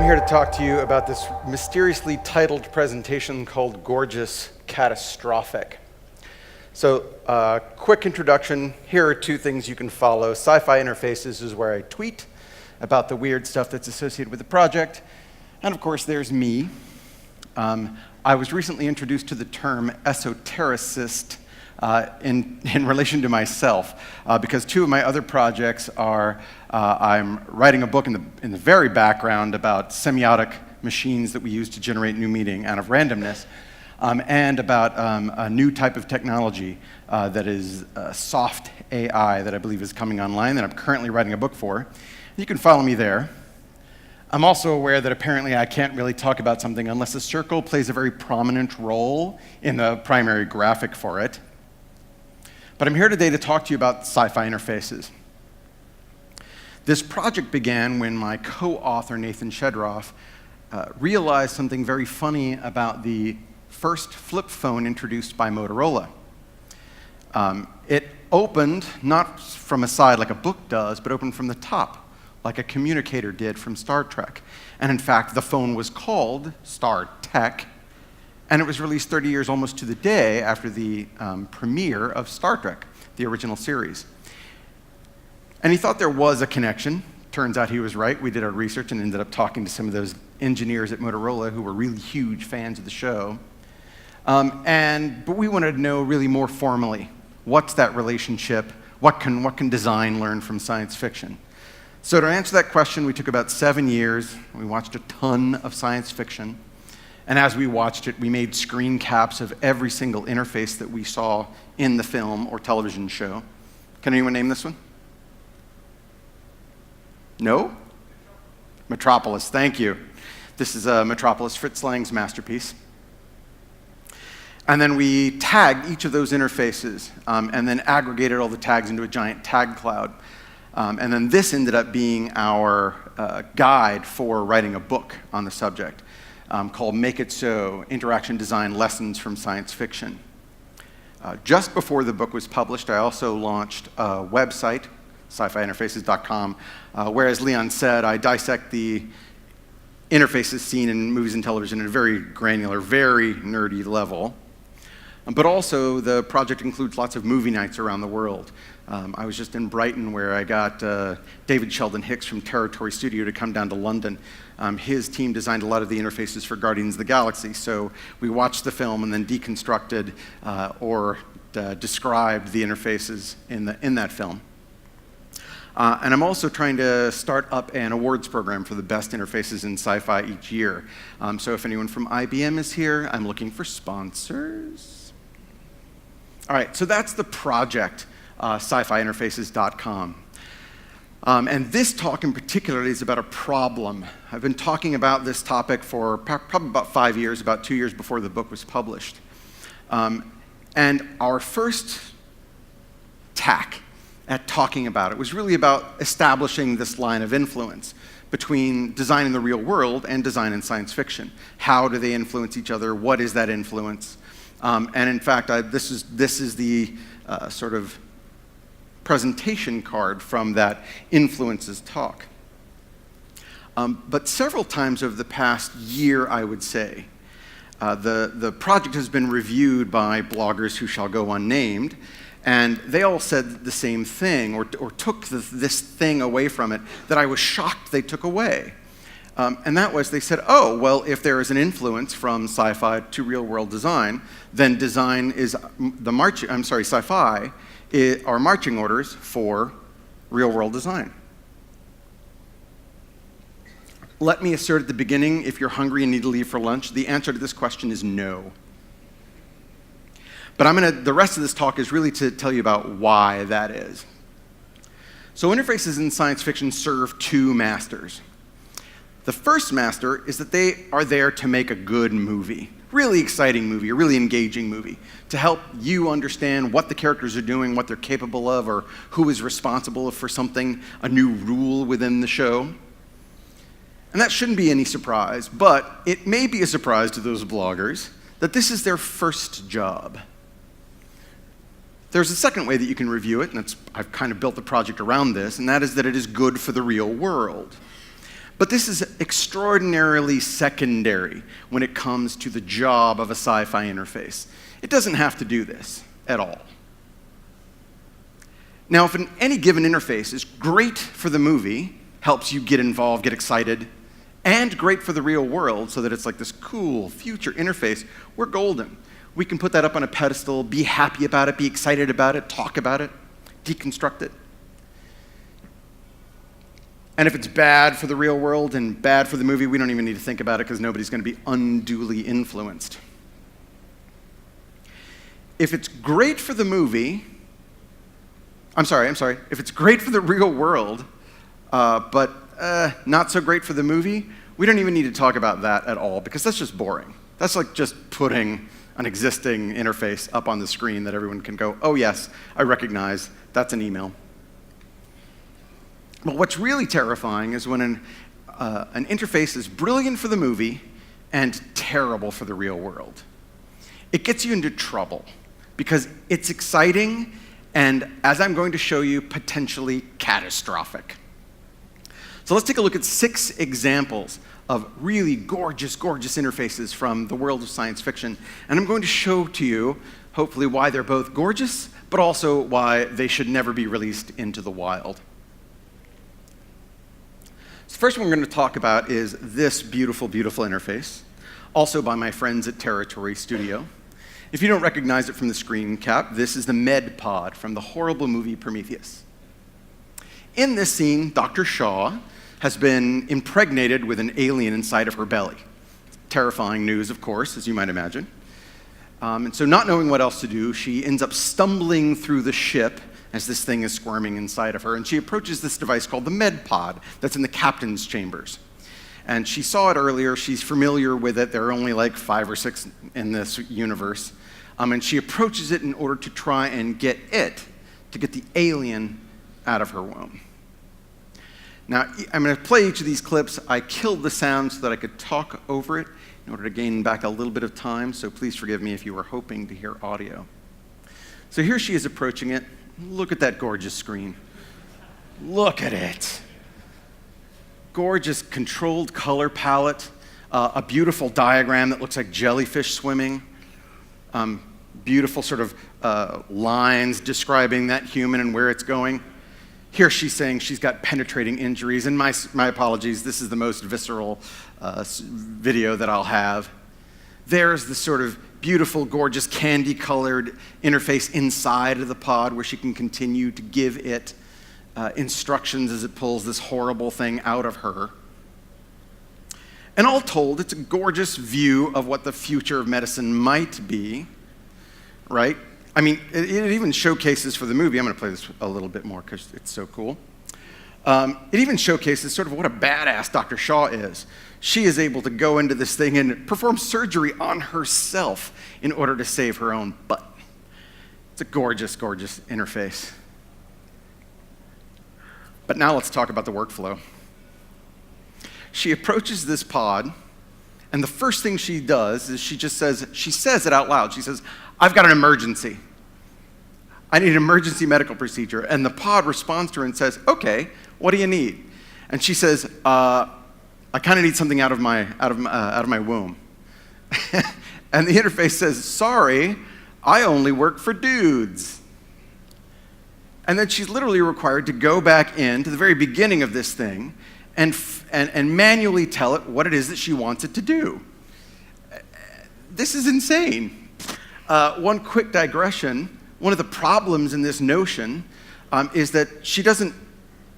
here to talk to you about this mysteriously titled presentation called Gorgeous Catastrophic. So, quick introduction. Here are two things you can follow. Sci-fi Interfaces is where I tweet about the weird stuff that's associated with the project. And of course, there's me. I was recently introduced to the term esotericist in relation to myself, because two of my other projects are I'm writing a book in the very background about semiotic machines that we use to generate new meaning out of randomness, and about a new type of technology that is soft AI that I believe is coming online that I'm currently writing a book for. You can follow me there. I'm also aware that apparently I can't really talk about something unless a circle plays a very prominent role in the primary graphic for it. But I'm here today to talk to you about sci-fi interfaces. This project began when my co-author, Nathan Shedroff, realized something very funny about the first flip phone introduced by Motorola. It opened not from a side like a book does, but opened from the top, like a communicator did from Star Trek. And in fact, the phone was called Star Tech, and it was released 30 years almost to the day after the premiere of Star Trek, the original series. And he thought there was a connection. Turns out he was right. We did our research and ended up talking to some of those engineers at Motorola who were really huge fans of the show. But we wanted to know really more formally, what's that relationship? What can design learn from science fiction? So to answer that question, we took about 7 years. We watched a ton of science fiction. And as we watched it, we made screen caps of every single interface that we saw in the film or television show. Can anyone name this one? No? Metropolis, thank you. This is Metropolis, Fritz Lang's masterpiece. And then we tagged each of those interfaces and then aggregated all the tags into a giant tag cloud. And then this ended up being our guide for writing a book on the subject called Make It So, Interaction Design Lessons from Science Fiction. Just before the book was published, I also launched a website, sci-fi-interfaces.com, where, as Leon said, I dissect the interfaces seen in movies and television at a very granular, very nerdy level. But also, the project includes lots of movie nights around the world. I was just in Brighton, where I got David Sheldon Hicks from Territory Studio to come down to London. His team designed a lot of the interfaces for Guardians of the Galaxy, so we watched the film and then deconstructed or described the interfaces in that film. And I'm also trying to start up an awards program for the best interfaces in sci-fi each year. So if anyone from IBM is here, I'm looking for sponsors. All right, so that's the project, sci-fi-interfaces.com. And this talk in particular is about a problem. I've been talking about this topic for probably about 5 years, about 2 years before the book was published. And our first tack at talking about it was really about establishing this line of influence between design in the real world and design in science fiction. How do they influence each other? What is that influence? And in fact, this is the sort of presentation card from that influences talk. But several times over the past year, I would say, the project has been reviewed by bloggers who shall go unnamed, and they all said the same thing, or took this thing away from it that I was shocked they took away. And that was, they said, oh, well, if there is an influence from sci-fi to real-world design, then design is sci-fi are marching orders for real-world design. Let me assert at the beginning, if you're hungry and need to leave for lunch, the answer to this question is no. But the rest of this talk is really to tell you about why that is. So interfaces in science fiction serve two masters. The first master is that they are there to make a good movie, really exciting movie, a really engaging movie, to help you understand what the characters are doing, what they're capable of, or who is responsible for something, a new rule within the show. And that shouldn't be any surprise, but it may be a surprise to those bloggers that this is their first job. There's a second way that you can review it, and I've kind of built the project around this, and that is that it is good for the real world. But this is extraordinarily secondary when it comes to the job of a sci-fi interface. It doesn't have to do this at all. Now, if any given interface is great for the movie, helps you get involved, get excited, and great for the real world so that it's like this cool future interface, we're golden. We can put that up on a pedestal, be happy about it, be excited about it, talk about it, deconstruct it. And if it's bad for the real world and bad for the movie, we don't even need to think about it because nobody's going to be unduly influenced. If it's great for the movie, if it's great for the real world, but not so great for the movie, we don't even need to talk about that at all because that's just boring. That's like just putting an existing interface up on the screen that everyone can go, oh yes, I recognize, that's an email. But what's really terrifying is when an interface is brilliant for the movie and terrible for the real world. It gets you into trouble because it's exciting and, as I'm going to show you, potentially catastrophic. So let's take a look at 6 examples of really gorgeous, gorgeous interfaces from the world of science fiction. And I'm going to show to you, hopefully, why they're both gorgeous, but also why they should never be released into the wild. So the first one we're going to talk about is this beautiful, beautiful interface, also by my friends at Planetary Studio. If you don't recognize it from the screen cap, this is the med pod from the horrible movie Prometheus. In this scene, Dr. Shaw has been impregnated with an alien inside of her belly. Terrifying news, of course, as you might imagine. And so not knowing what else to do, she ends up stumbling through the ship as this thing is squirming inside of her, and she approaches this device called the med pod that's in the captain's chambers. And she saw it earlier, she's familiar with it, there are only like 5 or 6 in this universe. And she approaches it in order to try and get the alien out of her womb. Now, I'm going to play each of these clips. I killed the sound so that I could talk over it in order to gain back a little bit of time, so please forgive me if you were hoping to hear audio. So here she is approaching it. Look at that gorgeous screen. Look at it. Gorgeous controlled color palette, a beautiful diagram that looks like jellyfish swimming, beautiful sort of lines describing that human and where it's going. Here she's saying she's got penetrating injuries, and my apologies, this is the most visceral video that I'll have. There's the sort of beautiful, gorgeous, candy-colored interface inside of the pod where she can continue to give it instructions as it pulls this horrible thing out of her. And all told, it's a gorgeous view of what the future of medicine might be, right? I mean, it even showcases for the movie, I'm going to play this a little bit more because it's so cool. It even showcases sort of what a badass Dr. Shaw is. She is able to go into this thing and perform surgery on herself in order to save her own butt. It's a gorgeous, gorgeous interface. But now let's talk about the workflow. She approaches this pod, and the first thing she does is she says it out loud. She says, I've got an emergency. I need an emergency medical procedure. And the pod responds to her and says, okay, what do you need? And she says, I kind of need something out of my womb. And the interface says, sorry, I only work for dudes. And then she's literally required to go back into the very beginning of this thing and manually tell it what it is that she wants it to do. This is insane. One quick digression, one of the problems in this notion is that she doesn't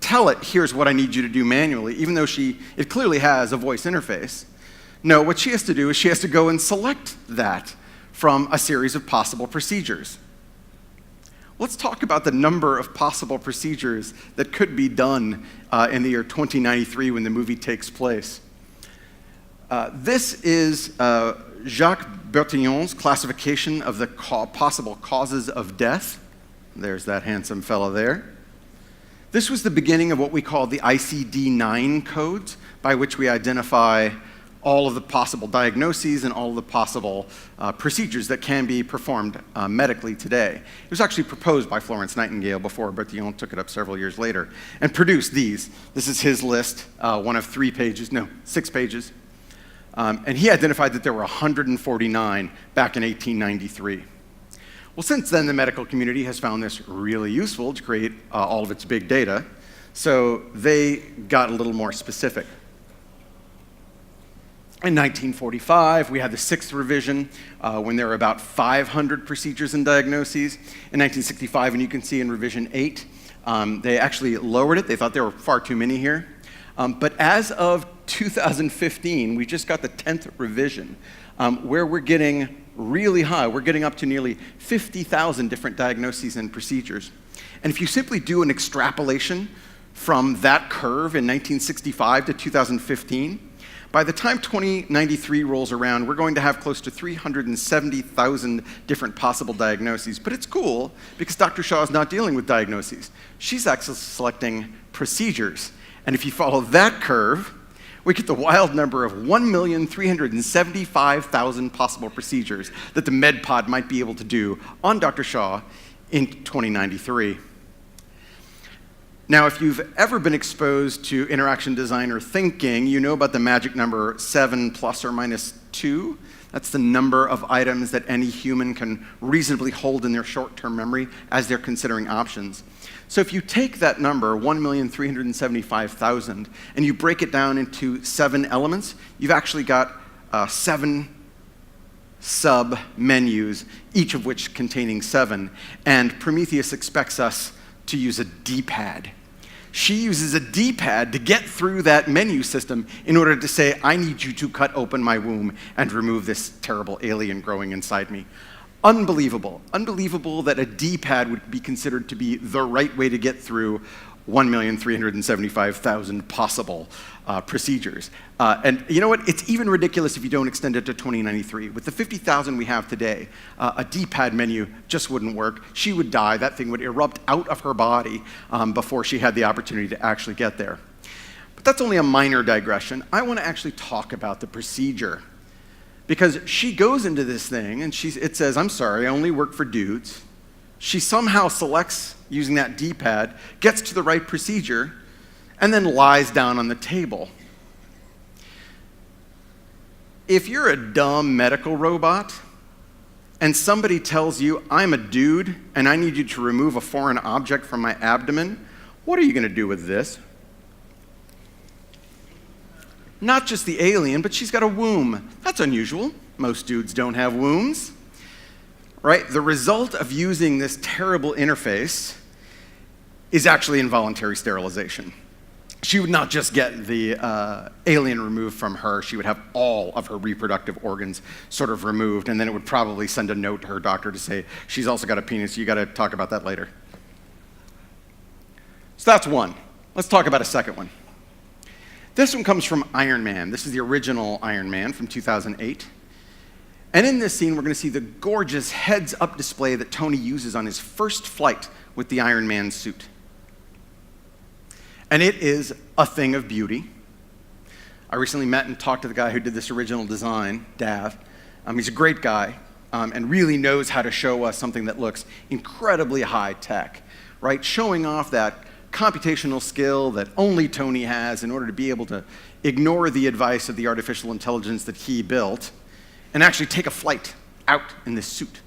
tell it, here's what I need you to do manually, even though it clearly has a voice interface. No, what she has to do is she has to go and select that from a series of possible procedures. Let's talk about the number of possible procedures that could be done in the year 2093 when the movie takes place. This is Jacques Bertillon's classification of the possible causes of death. There's that handsome fellow there. This was the beginning of what we call the ICD-9 codes, by which we identify all of the possible diagnoses and all of the possible procedures that can be performed medically today. It was actually proposed by Florence Nightingale before, but Dion took it up several years later and produced these. This is his list, one of 6 pages. And he identified that there were 149 back in 1893. Well, since then, the medical community has found this really useful to create all of its big data, so they got a little more specific. In 1945, we had the 6th revision when there were about 500 procedures and diagnoses. In 1965, and you can see in revision 8, they actually lowered it. They thought there were far too many here. But as of 2015, we just got the 10th revision, where we're getting really high. We're getting up to nearly 50,000 different diagnoses and procedures. And if you simply do an extrapolation from that curve in 1965 to 2015, by the time 2093 rolls around, we're going to have close to 370,000 different possible diagnoses. But it's cool because Dr. Shaw is not dealing with diagnoses. She's actually selecting procedures. And if you follow that curve, we get the wild number of 1,375,000 possible procedures that the MedPod might be able to do on Dr. Shaw in 2093. Now, if you've ever been exposed to interaction design or thinking, you know about the magic number 7 plus or minus 2. That's the number of items that any human can reasonably hold in their short-term memory as they're considering options. So if you take that number, 1,375,000, and you break it down into 7 elements, you've actually got 7 sub-menus, each of which containing 7. And Prometheus expects us to use a D-pad. She uses a D-pad to get through that menu system in order to say, I need you to cut open my womb and remove this terrible alien growing inside me. Unbelievable. Unbelievable that a D-pad would be considered to be the right way to get through 1,375,000 possible procedures. And you know what? It's even ridiculous if you don't extend it to 2093. With the 50,000 we have today, a D-pad menu just wouldn't work. She would die. That thing would erupt out of her body before she had the opportunity to actually get there. But that's only a minor digression. I want to actually talk about the procedure. Because she goes into this thing and it says, I'm sorry, I only work for dudes. She somehow selects using that D-pad, gets to the right procedure, and then lies down on the table. If you're a dumb medical robot and somebody tells you, I'm a dude and I need you to remove a foreign object from my abdomen, what are you going to do with this? Not just the alien, but she's got a womb. That's unusual. Most dudes don't have wombs. Right? The result of using this terrible interface is actually involuntary sterilization. She would not just get the alien removed from her, she would have all of her reproductive organs sort of removed, and then it would probably send a note to her doctor to say, she's also got a penis, you gotta talk about that later. So that's one. Let's talk about a second one. This one comes from Iron Man. This is the original Iron Man from 2008. And in this scene, we're going to see the gorgeous heads-up display that Tony uses on his first flight with the Iron Man suit. And it is a thing of beauty. I recently met and talked to the guy who did this original design, Dav. He's a great guy and really knows how to show us something that looks incredibly high-tech, right? Showing off that computational skill that only Tony has in order to be able to ignore the advice of the artificial intelligence that he built and actually take a flight out in this suit.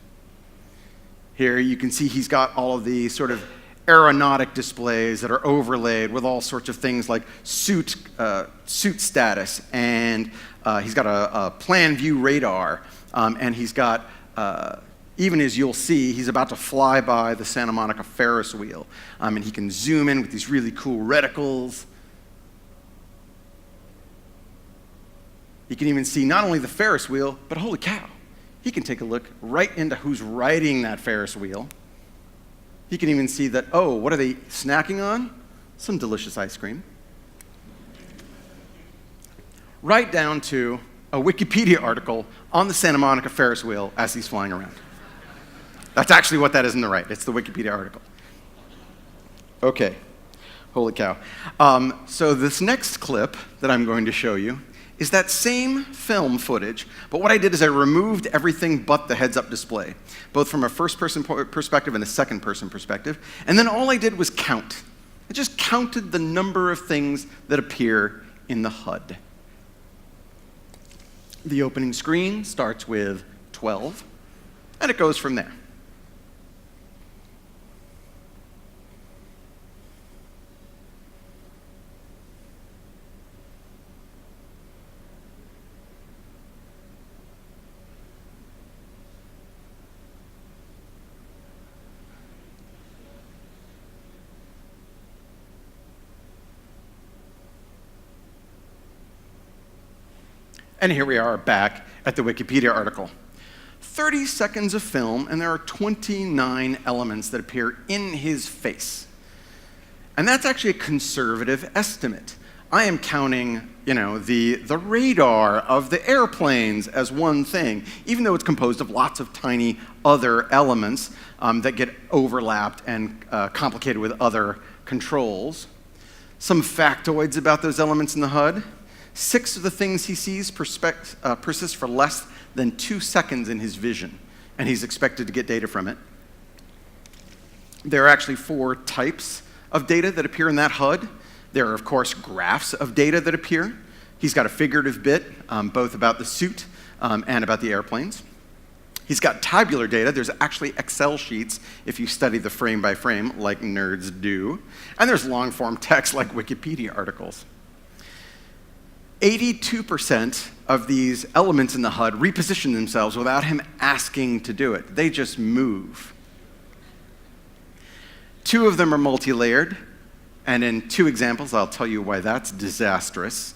Here you can see he's got all of the sort of aeronautic displays that are overlaid with all sorts of things like suit status, and he's got a plan view radar, and he's got even as you'll see, he's about to fly by the Santa Monica Ferris wheel. And he can zoom in with these really cool reticles. He can even see not only the Ferris wheel, but holy cow, he can take a look right into who's riding that Ferris wheel. He can even see that, oh, what are they snacking on? Some delicious ice cream. Right down to a Wikipedia article on the Santa Monica Ferris wheel as he's flying around. That's actually what that is on the right. It's the Wikipedia article. Okay, holy cow. So this next clip that I'm going to show you is that same film footage, but what I did is I removed everything but the heads-up display, both from a first-person perspective and a second-person perspective, and then all I did was count. I just counted the number of things that appear in the HUD. The opening screen starts with 12, and it goes from there. And here we are back at the Wikipedia article. 30 seconds of film, and there are 29 elements that appear in his face. And that's actually a conservative estimate. I am counting, the radar of the airplanes as one thing, even though it's composed of lots of tiny other elements that get overlapped and complicated with other controls. Some factoids about those elements in the HUD. 6 of the things he sees persist for less than 2 seconds in his vision, and he's expected to get data from it. There are actually 4 types of data that appear in that HUD. There are, of course, graphs of data that appear. He's got a figurative bit, both about the suit and about the airplanes. He's got tabular data. There's actually Excel sheets if you study the frame by frame, like nerds do. And there's long-form text like Wikipedia articles. 82% of these elements in the HUD reposition themselves without him asking to do it. They just move. 2 of them are multi-layered, and in 2 examples, I'll tell you why that's disastrous.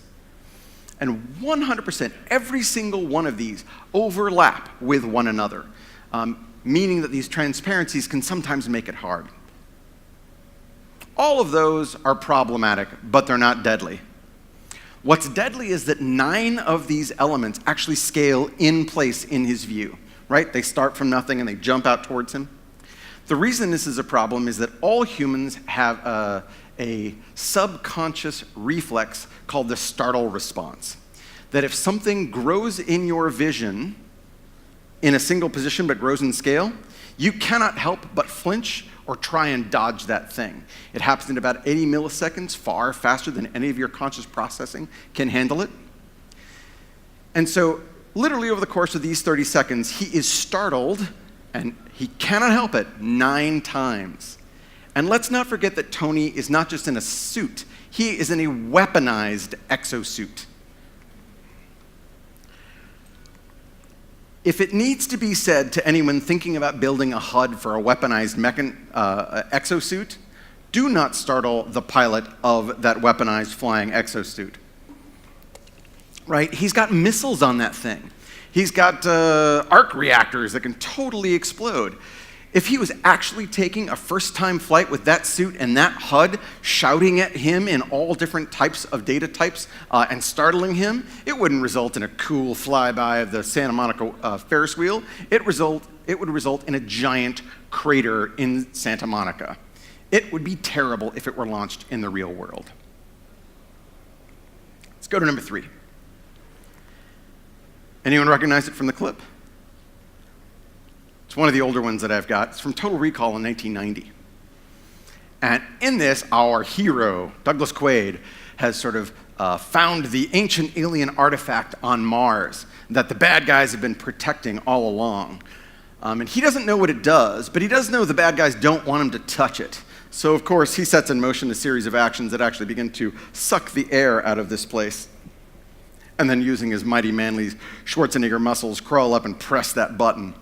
And 100%, every single one of these overlap with one another, meaning that these transparencies can sometimes make it hard. All of those are problematic, but they're not deadly. What's deadly is that 9 of these elements actually scale in place in his view, right? They start from nothing and they jump out towards him. The reason this is a problem is that all humans have a subconscious reflex called the startle response. That if something grows in your vision in a single position but grows in scale, you cannot help but flinch or try and dodge that thing. It happens in about 80 milliseconds, far faster than any of your conscious processing can handle it. And so, literally over the course of these 30 seconds, he is startled, and he cannot help it, 9 times. And let's not forget that Tony is not just in a suit, he is in a weaponized exosuit. If it needs to be said to anyone thinking about building a HUD for a weaponized exosuit, do not startle the pilot of that weaponized flying exosuit. Right? He's got missiles on that thing. He's got arc reactors that can totally explode. If he was actually taking a first-time flight with that suit and that HUD shouting at him in all different types of data types and startling him, it wouldn't result in a cool flyby of the Santa Monica Ferris wheel. It would result in a giant crater in Santa Monica. It would be terrible if it were launched in the real world. Let's go to number 3. Anyone recognize it from the clip? It's one of the older ones that I've got. It's from Total Recall in 1990. And in this, our hero, Douglas Quaid, has sort of found the ancient alien artifact on Mars that the bad guys have been protecting all along. And he doesn't know what it does, but he does know the bad guys don't want him to touch it. So, of course, he sets in motion a series of actions that actually begin to suck the air out of this place. And then, using his mighty manly Schwarzenegger muscles, crawl up and press that button.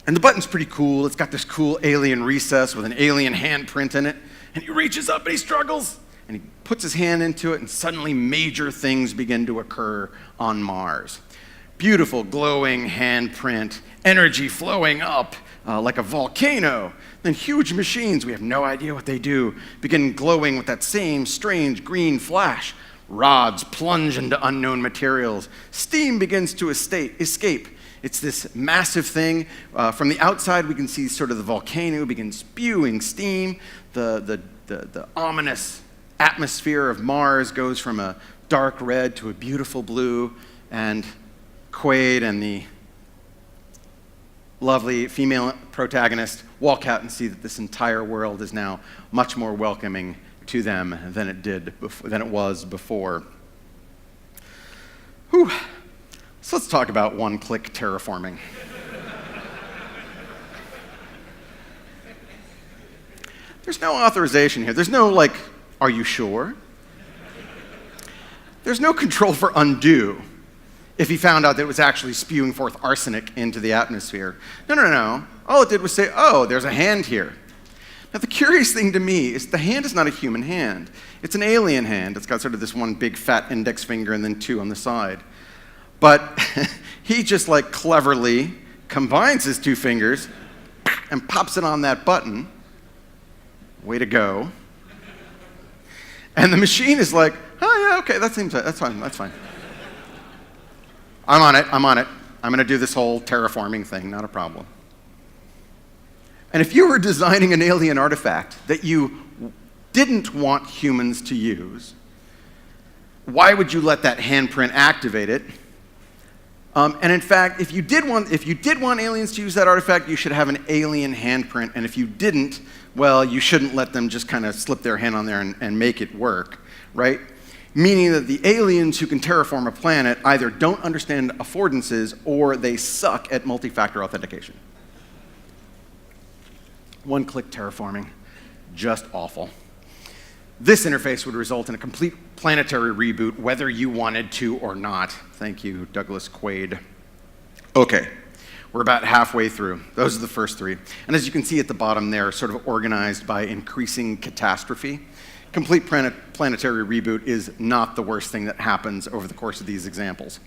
And the button's pretty cool. It's got this cool alien recess with an alien handprint in it. And he reaches up and he struggles. And he puts his hand into it, and suddenly major things begin to occur on Mars. Beautiful, glowing handprint, energy flowing up like a volcano. Then huge machines, we have no idea what they do, begin glowing with that same strange green flash. Rods plunge into unknown materials. Steam begins to escape. It's this massive thing. From the outside, we can see sort of the volcano begin spewing steam. The ominous atmosphere of Mars goes from a dark red to a beautiful blue, and Quaid and the lovely female protagonist walk out and see that this entire world is now much more welcoming to them than it was before. Whew. So let's talk about one-click terraforming. There's no authorization here. There's no, like, are you sure? There's no control for undo if he found out that it was actually spewing forth arsenic into the atmosphere. No. All it did was say, oh, there's a hand here. Now, the curious thing to me is the hand is not a human hand. It's an alien hand. It's got sort of this one big fat index finger and then two on the side. But he just like cleverly combines his two fingers and pops it on that button. Way to go. And the machine is like, oh yeah, okay, that's fine. I'm on it. I'm going to do this whole terraforming thing, not a problem. And if you were designing an alien artifact that you didn't want humans to use, why would you let that handprint activate it? And in fact, if you did want aliens to use that artifact, you should have an alien handprint. And if you didn't, well, you shouldn't let them just kind of slip their hand on there and make it work, right? Meaning that the aliens who can terraform a planet either don't understand affordances or they suck at multi-factor authentication. One-click terraforming, just awful. This interface would result in a complete planetary reboot, whether you wanted to or not. Thank you, Douglas Quaid. Okay, we're about halfway through. Those are the first three. And as you can see at the bottom there, sort of organized by increasing catastrophe. Complete planetary reboot is not the worst thing that happens over the course of these examples.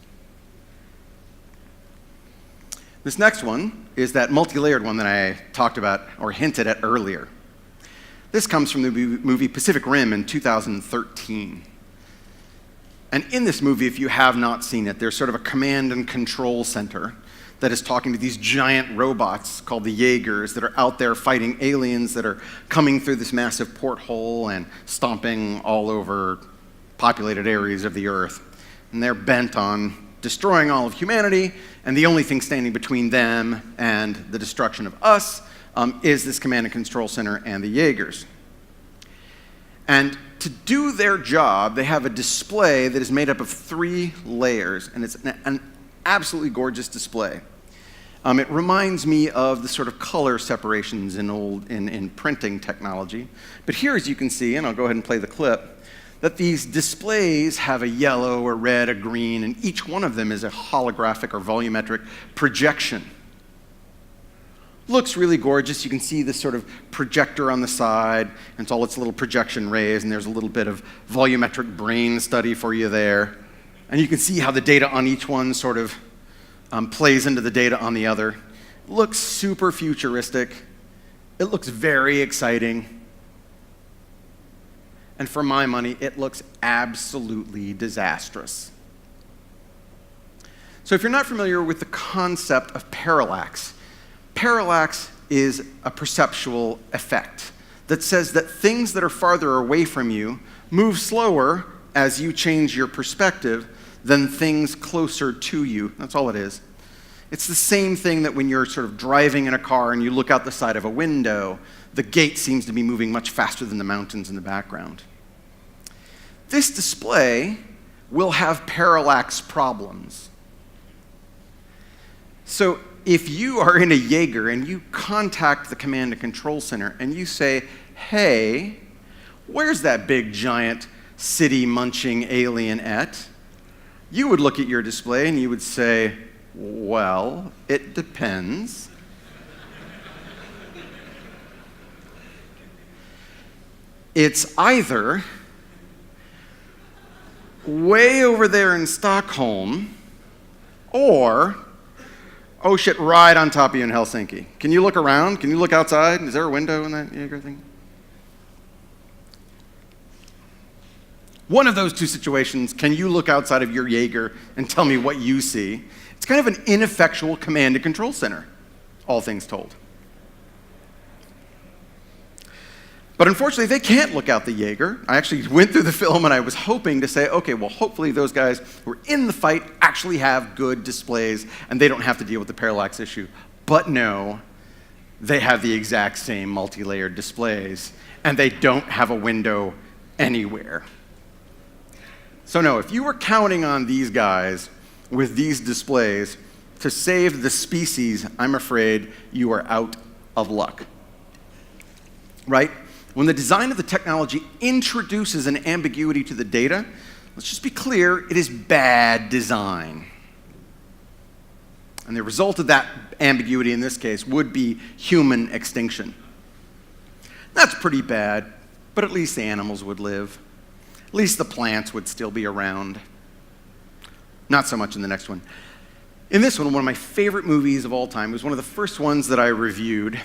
This next one is that multi-layered one that I talked about or hinted at earlier. This comes from the movie Pacific Rim in 2013. And in this movie, if you have not seen it, there's sort of a command and control center that is talking to these giant robots called the Jaegers that are out there fighting aliens that are coming through this massive porthole and stomping all over populated areas of the Earth. And they're bent on destroying all of humanity, and the only thing standing between them and the destruction of us is this command and control center and the Jaegers. And to do their job, they have a display that is made up of 3 layers, and it's an absolutely gorgeous display. It reminds me of the sort of color separations in printing technology. But here, as you can see, and I'll go ahead and play the clip, that these displays have a yellow, a red, a green, and each one of them is a holographic or volumetric projection. Looks really gorgeous. You can see this sort of projector on the side, and it's all its little projection rays, and there's a little bit of volumetric brain study for you there. And you can see how the data on each one sort of plays into the data on the other. It looks super futuristic. It looks very exciting. And for my money, it looks absolutely disastrous. So if you're not familiar with the concept of parallax, parallax is a perceptual effect that says that things that are farther away from you move slower as you change your perspective than things closer to you. That's all it is. It's the same thing that when you're sort of driving in a car and you look out the side of a window, the gate seems to be moving much faster than the mountains in the background. This display will have parallax problems. So if you are in a Jaeger and you contact the command and control center and you say, hey, where's that big giant city munching alien at? You would look at your display and you would say, well, it depends. It's either way over there in Stockholm or, oh shit, right on top of you in Helsinki. Can you look around? Can you look outside? Is there a window in that Jaeger thing? One of those two situations, can you look outside of your Jaeger and tell me what you see? It's kind of an ineffectual command and control center, all things told. But unfortunately, they can't look out the Jaeger. I actually went through the film and I was hoping to say, okay, well, hopefully those guys who are in the fight actually have good displays and they don't have to deal with the parallax issue. But no, they have the exact same multi-layered displays and they don't have a window anywhere. So no, if you were counting on these guys with these displays to save the species, I'm afraid you are out of luck. Right? When the design of the technology introduces an ambiguity to the data, let's just be clear, it is bad design. And the result of that ambiguity in this case would be human extinction. That's pretty bad, but at least the animals would live. At least the plants would still be around. Not so much in the next one. In this one of my favorite movies of all time, it was one of the first ones that I reviewed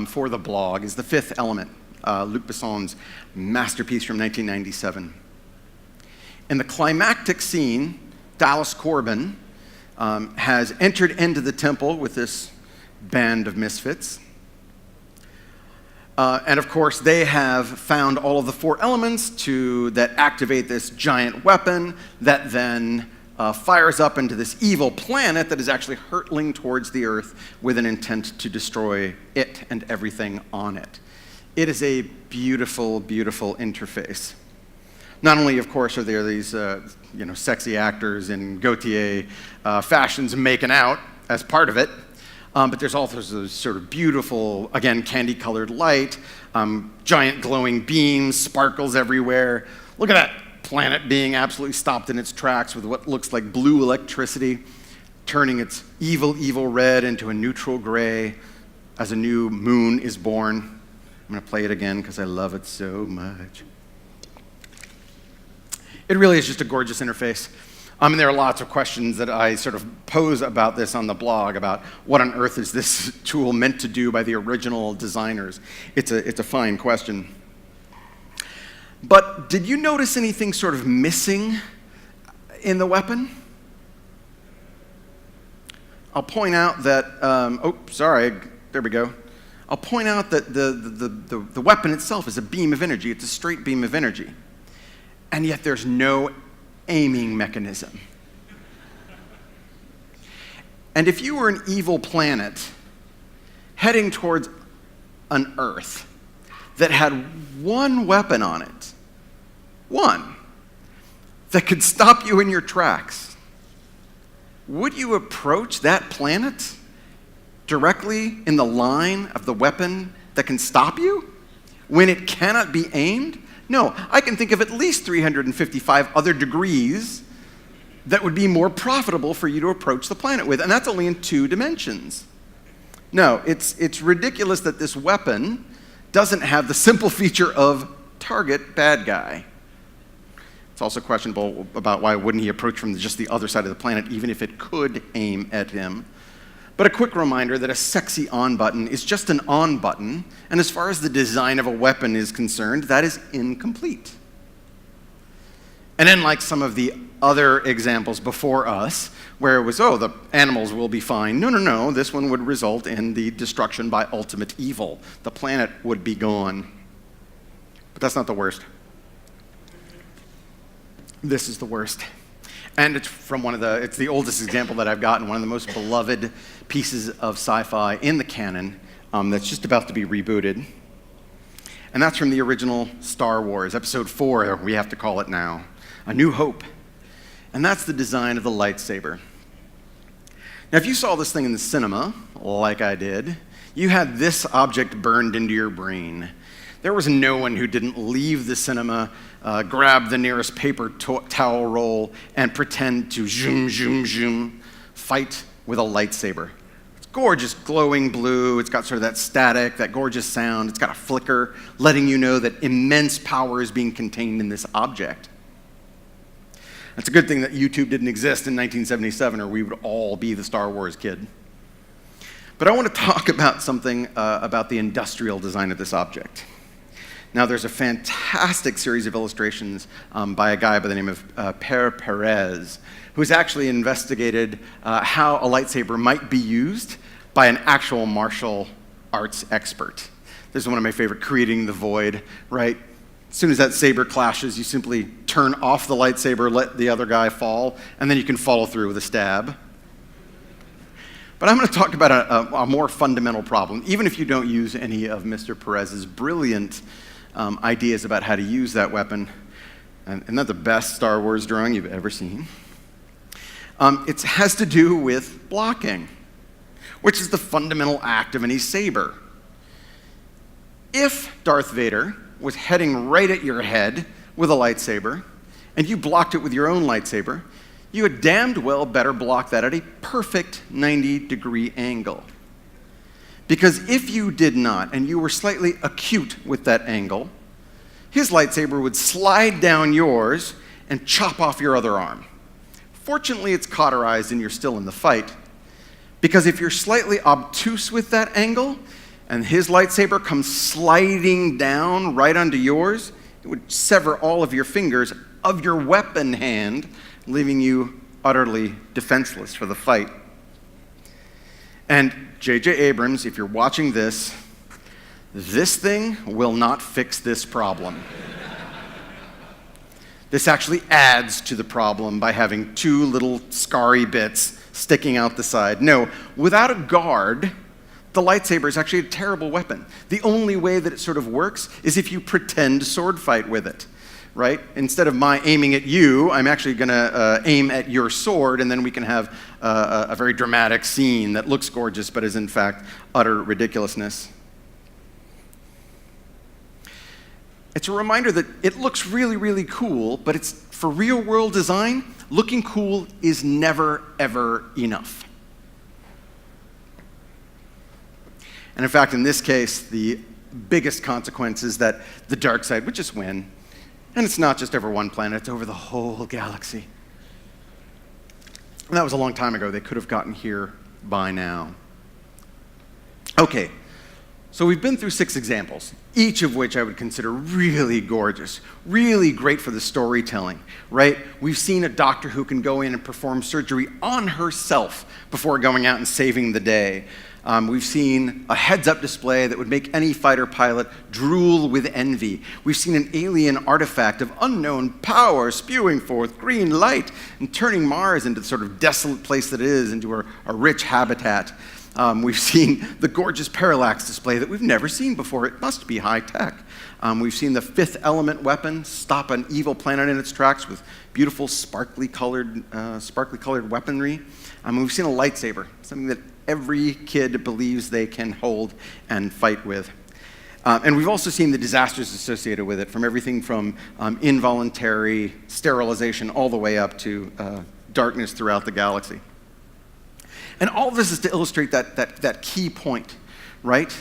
for the blog, is The Fifth Element. Luc Besson's masterpiece from 1997. In the climactic scene, Dallas Corbin has entered into the temple with this band of misfits. And of course, they have found all of the four elements that activate this giant weapon that then fires up into this evil planet that is actually hurtling towards the Earth with an intent to destroy it and everything on it. It is a beautiful, beautiful interface. Not only, of course, are there these sexy actors in Gautier fashions making out as part of it, but there's also this sort of beautiful, again, candy-colored light, giant glowing beams, sparkles everywhere. Look at that planet being absolutely stopped in its tracks with what looks like blue electricity, turning its evil, evil red into a neutral gray as a new moon is born. I'm going to play it again because I love it so much. It really is just a gorgeous interface. And there are lots of questions that I sort of pose about this on the blog, about what on earth is this tool meant to do by the original designers. It's a fine question. But did you notice anything sort of missing in the weapon? I'll point out that, there we go. I'll point out that the weapon itself is a beam of energy. It's a straight beam of energy. And yet there's no aiming mechanism. And if you were an evil planet heading towards an Earth that had one weapon on it, one, that could stop you in your tracks, would you approach that planet directly in the line of the weapon that can stop you when it cannot be aimed? No, I can think of at least 355 other degrees that would be more profitable for you to approach the planet with, and that's only in 2 dimensions. No, it's ridiculous that this weapon doesn't have the simple feature of target bad guy. It's also questionable about why wouldn't he approach from just the other side of the planet, even if it could aim at him. But a quick reminder that a sexy on button is just an on button, and as far as the design of a weapon is concerned, that is incomplete. And unlike some of the other examples before us, where it was, the animals will be fine. No, this one would result in the destruction by ultimate evil. The planet would be gone. But that's not the worst. This is the worst. And it's from it's the oldest example that I've gotten, one of the most beloved pieces of sci-fi in the canon that's just about to be rebooted. And that's from the original Star Wars, Episode 4, we have to call it now, A New Hope. And that's the design of the lightsaber. Now, if you saw this thing in the cinema, like I did, you had this object burned into your brain. There was no one who didn't leave the cinema, grab the nearest paper towel roll, and pretend to zoom, zoom, zoom, fight with a lightsaber. It's gorgeous, glowing blue. It's got sort of that static, that gorgeous sound. It's got a flicker, letting you know that immense power is being contained in this object. It's a good thing that YouTube didn't exist in 1977, or we would all be the Star Wars kid. But I want to talk about something about the industrial design of this object. Now, there's a fantastic series of illustrations by a guy by the name of Per Perez, who's actually investigated how a lightsaber might be used by an actual martial arts expert. This is one of my favorite, creating the void, right? As soon as that saber clashes, you simply turn off the lightsaber, let the other guy fall, and then you can follow through with a stab. But I'm going to talk about a more fundamental problem, even if you don't use any of Mr. Perez's brilliant ideas about how to use that weapon. And isn't that the best Star Wars drawing you've ever seen? It has to do with blocking, which is the fundamental act of any saber. If Darth Vader was heading right at your head with a lightsaber, and you blocked it with your own lightsaber, you had damned well better block that at a perfect 90-degree angle. Because if you did not, and you were slightly acute with that angle, his lightsaber would slide down yours and chop off your other arm. Fortunately, it's cauterized and you're still in the fight, because if you're slightly obtuse with that angle, and his lightsaber comes sliding down right onto yours, it would sever all of your fingers of your weapon hand, leaving you utterly defenseless for the fight. And J.J. Abrams, if you're watching this thing will not fix this problem. This actually adds to the problem by having two little scarry bits sticking out the side. No, without a guard, the lightsaber is actually a terrible weapon. The only way that it sort of works is if you pretend sword fight with it, right? Instead of my aiming at you, I'm actually going to aim at your sword, and then we can have a very dramatic scene that looks gorgeous but is in fact utter ridiculousness. It's a reminder that it looks really, really cool, but it's for real-world design, looking cool is never, ever enough. And in fact, in this case, the biggest consequence is that the dark side would just win. And it's not just over one planet, it's over the whole galaxy. And that was a long time ago. They could have gotten here by now. Okay, so we've been through 6 examples, each of which I would consider really gorgeous, really great for the storytelling, right? We've seen a doctor who can go in and perform surgery on herself before going out and saving the day. We've seen a heads-up display that would make any fighter pilot drool with envy. We've seen an alien artifact of unknown power spewing forth green light and turning Mars into the sort of desolate place that it is into a rich habitat. We've seen the gorgeous parallax display that we've never seen before. It must be high-tech. We've seen the Fifth Element weapon stop an evil planet in its tracks with beautiful, sparkly-colored weaponry. We've seen a lightsaber, something that every kid believes they can hold and fight with. And we've also seen the disasters associated with it, from everything from involuntary sterilization all the way up to darkness throughout the galaxy. And all of this is to illustrate that key point, right?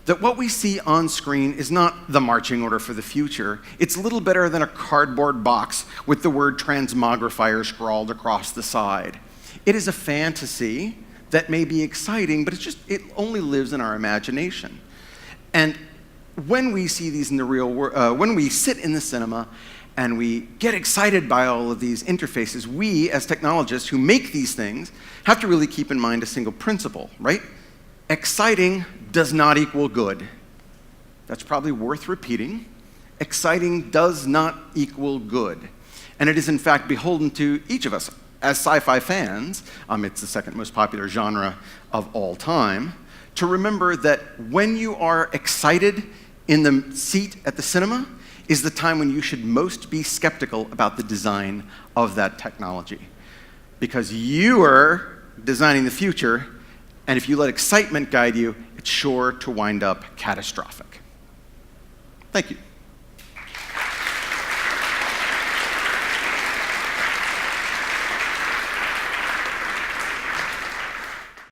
That what we see on screen is not the marching order for the future. It's little better than a cardboard box with the word transmogrifier scrawled across the side. It is a fantasy that may be exciting, but it only lives in our imagination. And when we see these in the real world, when we sit in the cinema and we get excited by all of these interfaces, we, as technologists who make these things, have to really keep in mind a single principle, right? Exciting does not equal good. That's probably worth repeating. Exciting does not equal good. And it is, in fact, beholden to each of us. As sci-fi fans, it's the second most popular genre of all time, to remember that when you are excited in the seat at the cinema is the time when you should most be skeptical about the design of that technology. Because you are designing the future, and if you let excitement guide you, it's sure to wind up catastrophic. Thank you.